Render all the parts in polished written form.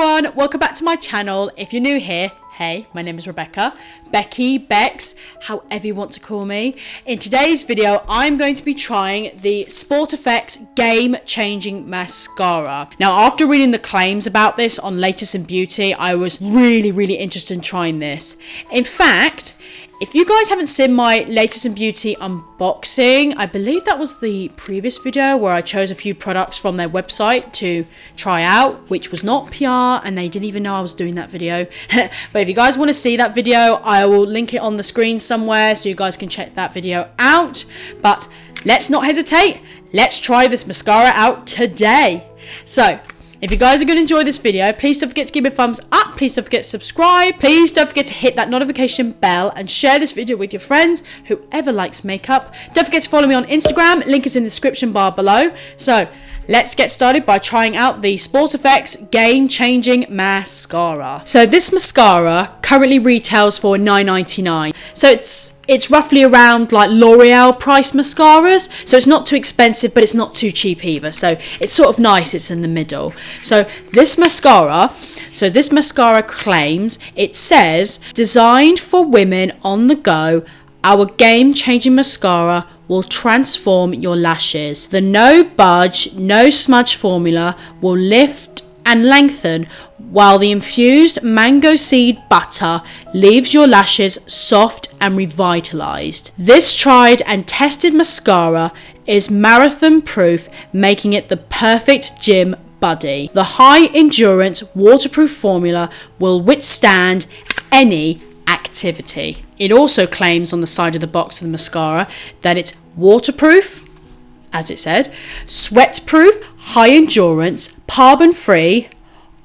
everyone, welcome back to my channel. If you're new here, hey, my name is Rebecca, Becky, Bex, however you want to call me. In today's video, I'm going to be trying the SportFX game-changing mascara. Now, after reading the claims about this on Latest in Beauty, I was really interested in trying this. In fact, if you guys haven't seen my Latest in Beauty unboxing, I believe that was the previous video where I chose a few products from their website to try out, which was not PR and they didn't even know I was doing that video. But if you guys want to see that video, I will link it on the screen somewhere so you guys can check that video out. But let's not hesitate, let's try this mascara out today. So, if you guys are going to enjoy this video, please don't forget to give me a thumbs up, please don't forget to subscribe, please don't forget to hit that notification bell and share this video with your friends, whoever likes makeup. Don't forget to follow me on Instagram, link is in the description bar below. So, let's get started by trying out the SportFX game-changing mascara. So this mascara currently retails for $9.99. So it's roughly around like L'Oreal price mascaras. So it's not too expensive, but it's not too cheap either. So it's sort of nice, it's in the middle. So this mascara claims, it says, designed for women on the go, our game-changing mascara will transform your lashes. The no budge, no smudge formula will lift and lengthen, while the infused mango seed butter leaves your lashes soft and revitalized. This tried and tested mascara is marathon proof, making it the perfect gym buddy. The high endurance waterproof formula will withstand any activity. It also claims on the side of the box of the mascara that it's waterproof, as it said, sweat-proof, high endurance, paraben-free,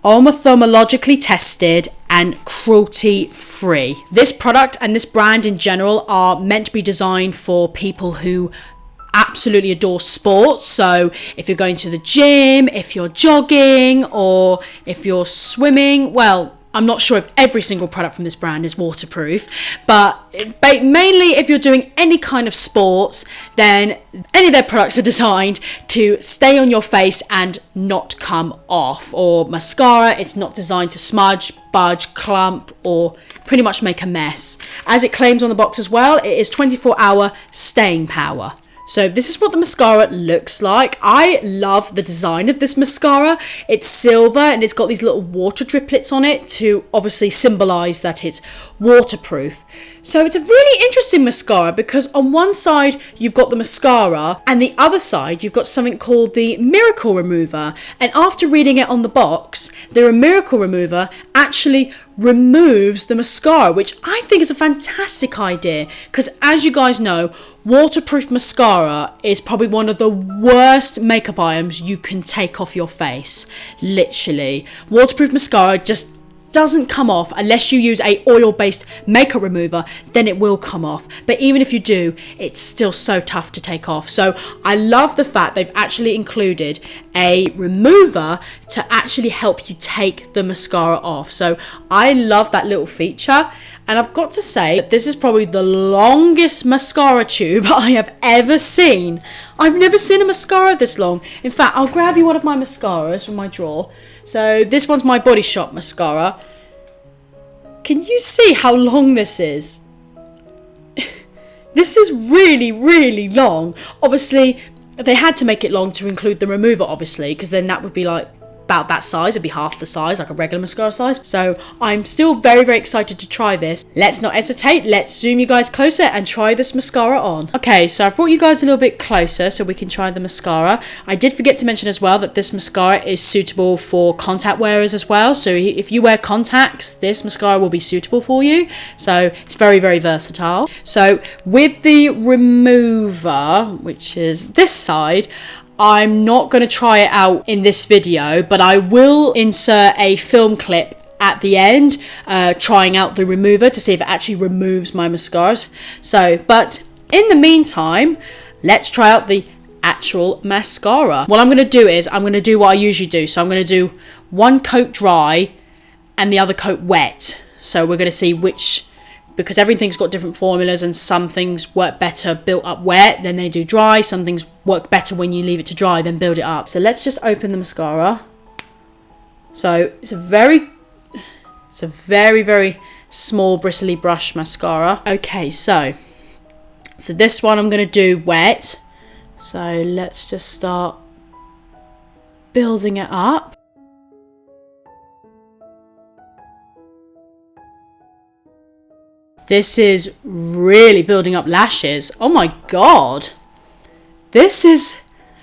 ophthalmologically tested, and cruelty-free. This product and this brand in general are meant to be designed for people who absolutely adore sports. So if you're going to the gym, if you're jogging, or if you're swimming, well, I'm not sure if every single product from this brand is waterproof, but mainly if you're doing any kind of sports, then any of their products are designed to stay on your face and not come off. Or mascara, it's not designed to smudge, budge, clump, or pretty much make a mess. As it claims on the box as well, it is 24-hour staying power. So this is what the mascara looks like. I love the design of this mascara. It's silver and it's got these little water driplets on it to obviously symbolize that it's waterproof. So it's a really interesting mascara because on one side you've got the mascara and the other side you've got something called the Miracle Remover. And after reading it on the box, the Miracle Remover actually removes the mascara, which I think is a fantastic idea because, as you guys know, waterproof mascara is probably one of the worst makeup items you can take off your face. Literally, waterproof mascara just doesn't come off unless you use a oil-based makeup remover, then it will come off. But even if you do, it's still so tough to take off. So I love the fact they've actually included a remover to actually help you take the mascara off. So I love that little feature. And I've got to say that this is probably the longest mascara tube I have ever seen. I've never seen a mascara this long. In fact, I'll grab you one of my mascaras from my drawer. So this one's my Body Shop mascara. Can you see how long this is? This is really long. Obviously, they had to make it long to include the remover, obviously, because then that would be like about that size. It'd be half the size, like a regular mascara size. So I'm still very excited to try this. Let's not hesitate. Let's zoom you guys closer and try this mascara on. Okay, so I've brought you guys a little bit closer so we can try the mascara. I did forget to mention as well that this mascara is suitable for contact wearers as well. So if you wear contacts, this mascara will be suitable for you. So it's very versatile. So with the remover, which is this side, I'm not going to try it out in this video, but I will insert a film clip at the end trying out the remover to see if it actually removes my mascaras. So, but in the meantime, let's try out the actual mascara. What I'm going to do is I'm going to do what I usually do. So I'm going to do one coat dry and the other coat wet. So we're going to see which, because everything's got different formulas and some things work better built up wet than they do dry. Some things work better when you leave it to dry, then build it up. So let's just open the mascara. So it's a very, very small bristly brush mascara. Okay, so this one I'm going to do wet. So let's just start building it up. This is really building up lashes. Oh my god. This is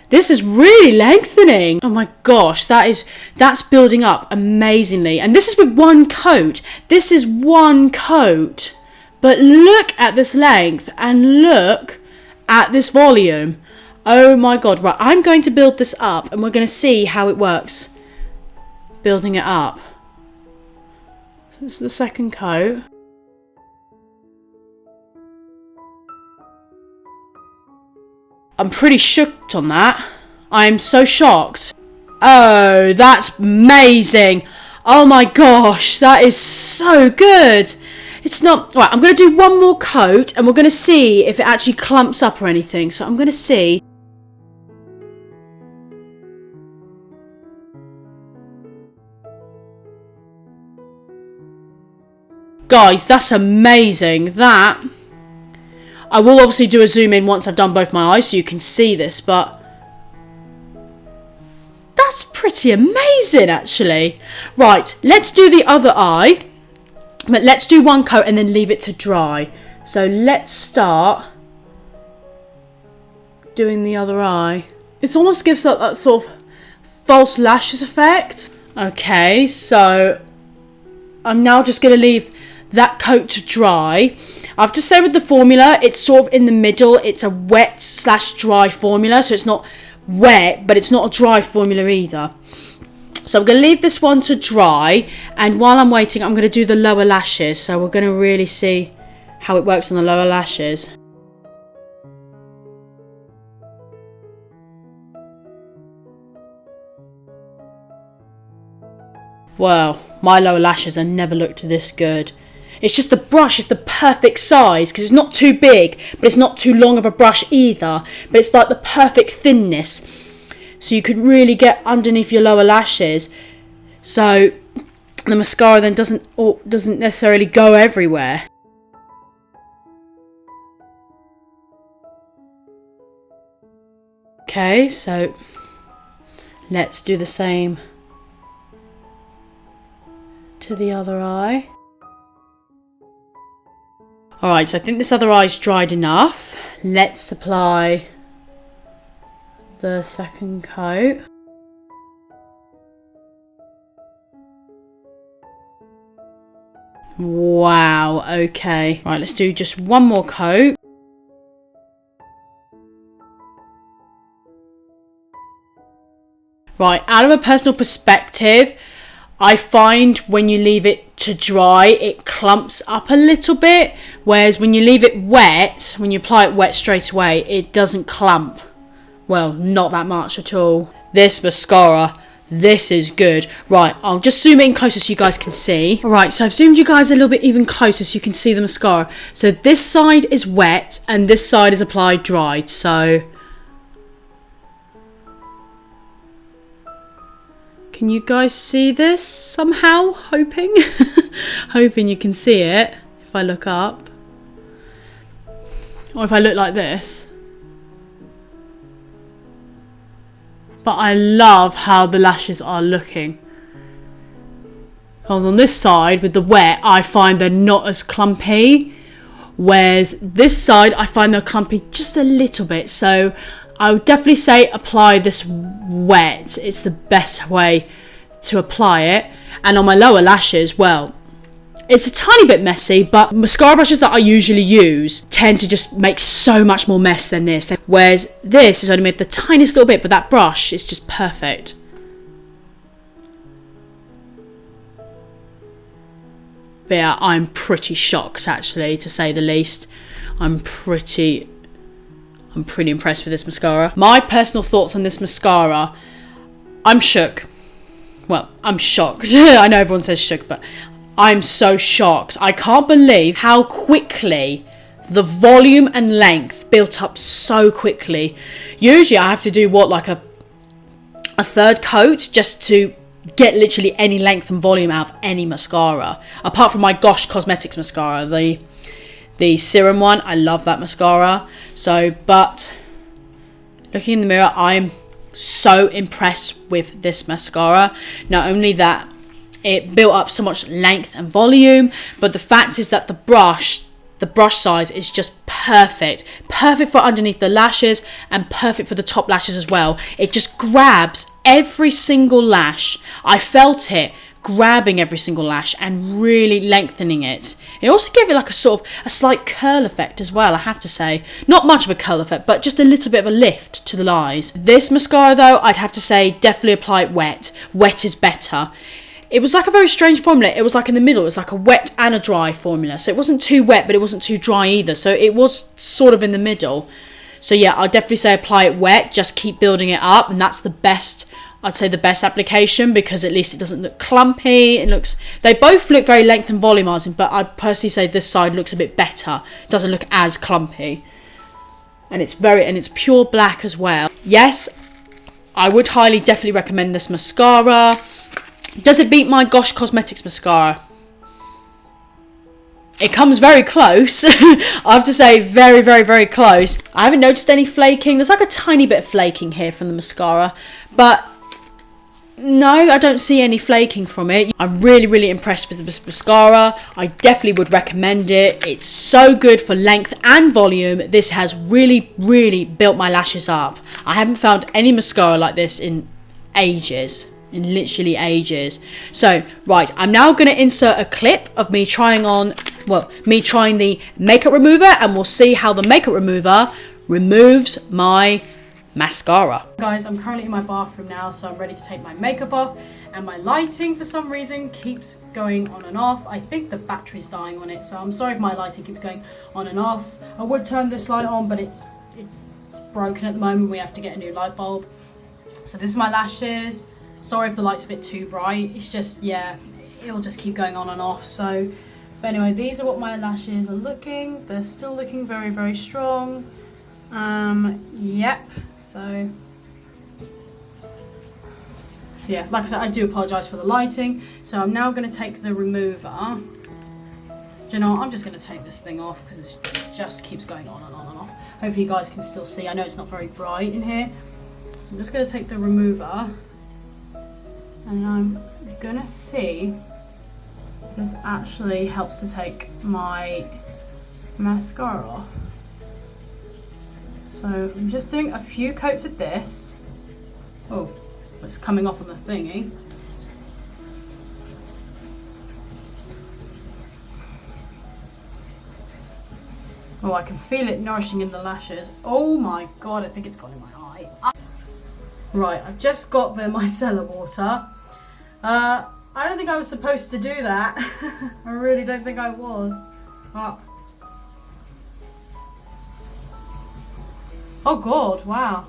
really lengthening. Oh my gosh, that's building up amazingly. And this is with one coat. This is one coat. But look at this length and look at this volume. Oh my god. Right, I'm going to build this up and we're going to see how it works. Building it up. So this is the second coat. I'm pretty shocked on that. I'm so shocked. Oh, that's amazing. Oh my gosh, that is so good. It's not... Right, I'm going to do one more coat and we're going to see if it actually clumps up or anything. So I'm going to see. Guys, that's amazing. That... I will obviously do a zoom in once I've done both my eyes so you can see this, but that's pretty amazing actually. Right, let's do the other eye, but let's do one coat and then leave it to dry. So let's start doing the other eye. It almost gives that sort of false lashes effect. Okay, so I'm now just going to leave that coat to dry. I have to say with the formula, it's sort of in the middle. It's a wet / dry formula, so it's not wet, but it's not a dry formula either. So I'm going to leave this one to dry, and while I'm waiting, I'm going to do the lower lashes. So we're going to really see how it works on the lower lashes. Well, my lower lashes have never looked this good. It's just the brush is the perfect size because it's not too big, but it's not too long of a brush either. But it's like the perfect thinness, so you can really get underneath your lower lashes. So the mascara then doesn't necessarily go everywhere. Okay, so let's do the same to the other eye. Alright, so I think this other eye's dried enough. Let's apply the second coat. Wow, okay. Right, let's do just one more coat. Right, out of a personal perspective, I find when you leave it to dry, it clumps up a little bit. Whereas when you leave it wet, when you apply it wet straight away, it doesn't clump. Well, not that much at all. This mascara, this is good. Right, I'll just zoom in closer so you guys can see. Alright, so I've zoomed you guys a little bit even closer so you can see the mascara. So this side is wet and this side is applied dried. So... can you guys see this somehow? Hoping. Hoping you can see it if I look up. Or if I look like this. But I love how the lashes are looking. Because on this side with the wet, I find they're not as clumpy. Whereas this side, I find they're clumpy just a little bit. So I would definitely say apply this wet. It's the best way to apply it. And on my lower lashes, well, it's a tiny bit messy, but mascara brushes that I usually use tend to just make so much more mess than this. Whereas this is only made the tiniest little bit, but that brush is just perfect. But yeah, I'm pretty shocked actually, to say the least. I'm pretty impressed with this mascara. My personal thoughts on this mascara, I'm shook. Well, I'm shocked. I know everyone says shook, but I'm so shocked. I can't believe how quickly the volume and length built up so quickly. Usually I have to do what, like a third coat just to get literally any length and volume out of any mascara. Apart from my Gosh Cosmetics mascara, the serum one. I love that mascara. So, but looking in the mirror, I'm so impressed with this mascara. Not only that, it built up so much length and volume, but the fact is that the brush size is just perfect for underneath the lashes and perfect for the top lashes as well. It just grabs every single lash. I felt it grabbing every single lash and really lengthening it. It also gave it like a slight curl effect as well, I have to say. Not much of a curl effect, but just a little bit of a lift to the eyes. This mascara though, I'd have to say definitely apply it wet. Wet is better. It was like a very strange formula. It was like in the middle. It was like a wet and a dry formula. So it wasn't too wet, but it wasn't too dry either. So it was sort of in the middle. So yeah, I'll definitely say apply it wet. Just keep building it up. And that's the best, I'd say the best application, because at least it doesn't look clumpy. They both look very length and volumizing, but I'd personally say this side looks a bit better. It doesn't look as clumpy. And it's pure black as well. Yes, I would definitely recommend this mascara. Does it beat my Gosh Cosmetics mascara? It comes very close. I have to say, very, very, very close. I haven't noticed any flaking. There's like a tiny bit of flaking here from the mascara, but no, I don't see any flaking from it. I'm really, really impressed with this mascara. I definitely would recommend it. It's so good for length and volume. This has really, really built my lashes up. I haven't found any mascara like this in ages. In literally ages. So, right, I'm now going to insert a clip of me trying the makeup remover, and we'll see how the makeup remover removes my mascara. Guys, I'm currently in my bathroom now, so I'm ready to take my makeup off, and my lighting for some reason keeps going on and off. I think the battery's dying on it, so I'm sorry if my lighting keeps going on and off. I would turn this light on, but it's broken at the moment. We have to get a new light bulb. So this is my lashes. Sorry if the light's a bit too bright. It's just, yeah, it'll just keep going on and off. So, but anyway, these are what my lashes are looking. They're still looking very, very strong. Yep. So, yeah, like I said, I do apologise for the lighting. So I'm now going to take the remover. Do you know what? I'm just going to take this thing off because it just keeps going on and on and off. Hopefully you guys can still see. I know it's not very bright in here. So I'm just going to take the remover. And I'm gonna see if this actually helps to take my mascara off. So I'm just doing a few coats of this. Oh, it's coming off on the thingy. Oh, I can feel it nourishing in the lashes. Oh my god, I think it's gone in my eye. Right, I've just got the micellar water. I don't think I was supposed to do that. I really don't think I was. Oh god, wow.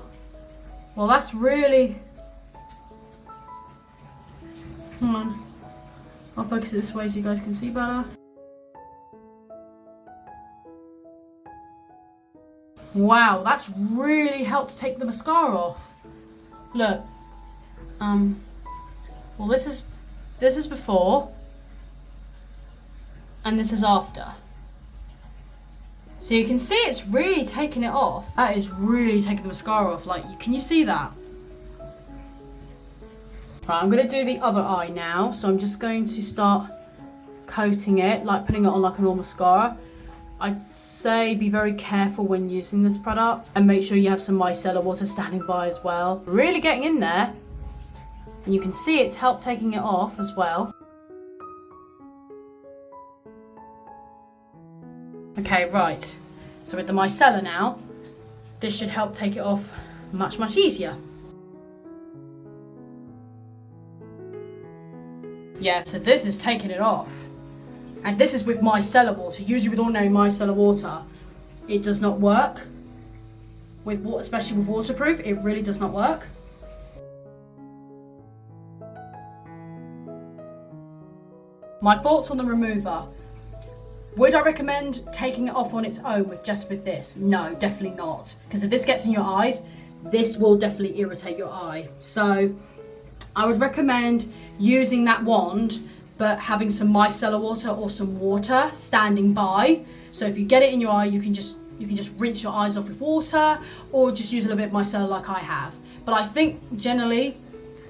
Well, that's really... Come on. I'll focus it this way so you guys can see better. Wow, that's really helped take the mascara off. Look. Well, this is before, and this is after. So you can see it's really taking it off. That is really taking the mascara off. Like, can you see that? Right, I'm going to do the other eye now. So I'm just going to start coating it, like putting it on like a normal mascara. I'd say be very careful when using this product, and make sure you have some micellar water standing by as well. Really getting in there. And you can see it's helped taking it off as well. Okay, right. So with the micellar now, this should help take it off much, much easier. Yeah, so this is taking it off. And this is with micellar water. Usually with ordinary micellar water, it does not work. With water, especially with waterproof, it really does not work. My thoughts on the remover. Would I recommend taking it off on its own with this? No, definitely not. Because if this gets in your eyes, this will definitely irritate your eye. So I would recommend using that wand but having some micellar water or some water standing by. So if you get it in your eye, you can just rinse your eyes off with water, or just use a little bit of micellar like I have. But I think generally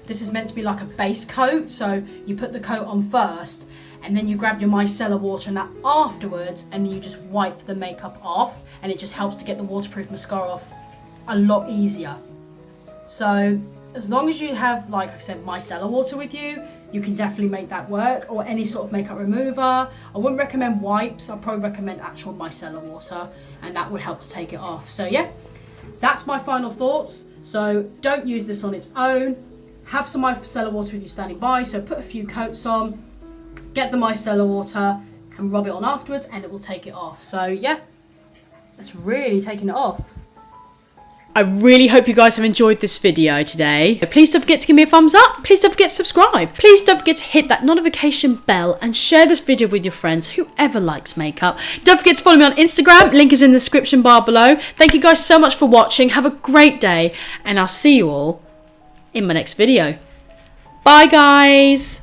this is meant to be like a base coat, so you put the coat on first and then you grab your micellar water and that afterwards, and then you just wipe the makeup off, and it just helps to get the waterproof mascara off a lot easier. So as long as you have, like I said, micellar water with you, you can definitely make that work, or any sort of makeup remover. I wouldn't recommend wipes, I'd probably recommend actual micellar water, and that would help to take it off. So yeah, that's my final thoughts. So don't use this on its own. Have some micellar water with you standing by, so put a few coats on, get the micellar water and rub it on afterwards, and it will take it off. So yeah, that's really taking it off. I really hope you guys have enjoyed this video today. Please don't forget to give me a thumbs up. Please don't forget to subscribe. Please don't forget to hit that notification bell and share this video with your friends, whoever likes makeup. Don't forget to follow me on Instagram. Link is in the description bar below. Thank you guys so much for watching. Have a great day, and I'll see you all in my next video. Bye guys.